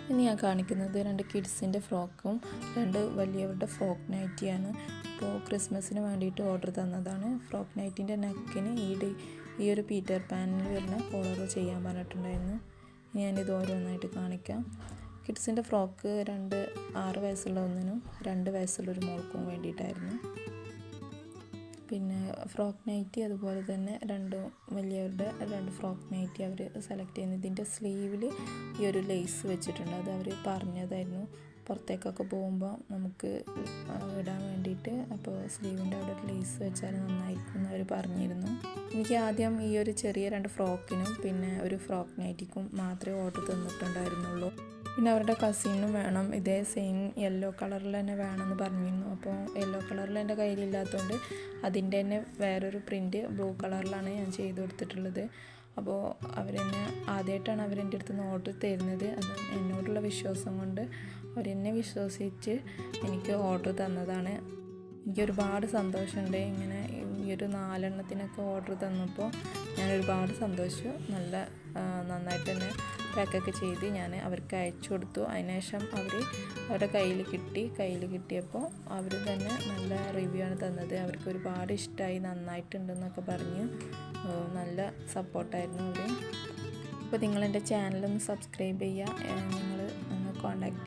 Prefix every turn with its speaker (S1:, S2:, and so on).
S1: ഇനി ഞാൻ കാണിക്കുന്നത് 2 കിഡ്സിൻ്റെ ഫ്രോക്കും 2 വലിയവരുടെ ഫ്രോക്ക് നൈറ്റിയാണ്. ഇപ്പോൾ ക്രിസ്മസിന് വേണ്ടിയിട്ട് ഓർഡർ തന്നതാണ്. ഫ്രോക്ക് നൈറ്റിൻ്റെ നെക്കിന് ഈ ഒരു പീറ്റർ പാനിൽ വരുന്ന കോളർ ചെയ്യാൻ പറഞ്ഞിട്ടുണ്ടായിരുന്നു. ഞാനിത് ഓരോന്നായിട്ട് കാണിക്കാം. കിഡ്സിൻ്റെ ഫ്രോക്ക് 6 വയസ്സുള്ള ഒന്നിനും 2 വയസ്സുള്ള ഒരു മോൾക്കും വേണ്ടിയിട്ടായിരുന്നു. പിന്നെ ഫ്രോക്ക് നൈറ്റി അതുപോലെ തന്നെ 2 വലിയവരുടെ 2 ഫ്രോക്ക് നൈറ്റി അവർ സെലക്ട് ചെയ്യുന്നത്. ഇതിൻ്റെ സ്ലീവിൽ ഈ ഒരു ലേസ് വെച്ചിട്ടുണ്ട്. അത് അവർ പറഞ്ഞതായിരുന്നു പുറത്തേക്കൊക്കെ പോകുമ്പോൾ നമുക്ക് ഇടാൻ വേണ്ടിയിട്ട്. അപ്പോൾ സ്ലീവിൻ്റെ അവിടെ ഒരു ലേസ് വെച്ചാൽ നന്നായിരിക്കും എന്ന് അവർ പറഞ്ഞിരുന്നു. എനിക്ക് ആദ്യം ഈ ഒരു ചെറിയ 2 ഫ്രോക്കിനും പിന്നെ ഒരു ഫ്രോക്ക് നൈറ്റിക്കും മാത്രമേ ഓർഡർ തന്നിട്ടുണ്ടായിരുന്നുള്ളൂ. പിന്നെ അവരുടെ കസിനും വേണം ഇതേ സെയിം യെല്ലോ കളറിൽ തന്നെ വേണമെന്ന് പറഞ്ഞിരുന്നു. അപ്പോൾ യെല്ലോ കളറിൽ എൻ്റെ കയ്യിലില്ലാത്തതുകൊണ്ട് അതിൻ്റെ തന്നെ വേറൊരു പ്രിൻറ്റ് ബ്ലൂ കളറിലാണ് ഞാൻ ചെയ്ത് കൊടുത്തിട്ടുള്ളത്. അപ്പോൾ അവരെന്നെ ആദ്യമായിട്ടാണ് അവരെൻ്റെ അടുത്ത് നിന്ന് ഓർഡർ തരുന്നത്. അത് എന്നോടുള്ള വിശ്വാസം കൊണ്ട് അവരെന്നെ വിശ്വസിച്ച് എനിക്ക് ഓർഡർ തന്നതാണ്. എനിക്കൊരുപാട് സന്തോഷമുണ്ട്. ഇങ്ങനെ ഈ ഒരു 4 എണ്ണത്തിനൊക്കെ ഓർഡർ തന്നപ്പോൾ ഞാൻ ഒരുപാട് സന്തോഷിച്ചു. നന്നായിട്ട് തന്നെ പാക്കൊക്കെ ചെയ്ത് ഞാൻ അവർക്ക് അയച്ചു കൊടുത്തു. അതിനുശേഷം അവരുടെ കയ്യിൽ കിട്ടിയപ്പോൾ അവർ തന്നെ നല്ല റിവ്യൂ ആണ് തന്നത്. അവർക്ക് ഒരുപാട് ഇഷ്ടമായി, നന്നായിട്ടുണ്ടെന്നൊക്കെ പറഞ്ഞ് നല്ല സപ്പോർട്ടായിരുന്നു അവർ. അപ്പോൾ നിങ്ങളെൻ്റെ ചാനലൊന്ന് സബ്സ്ക്രൈബ് ചെയ്യുക. നിങ്ങൾ ഒന്ന് കോൺടാക്ട്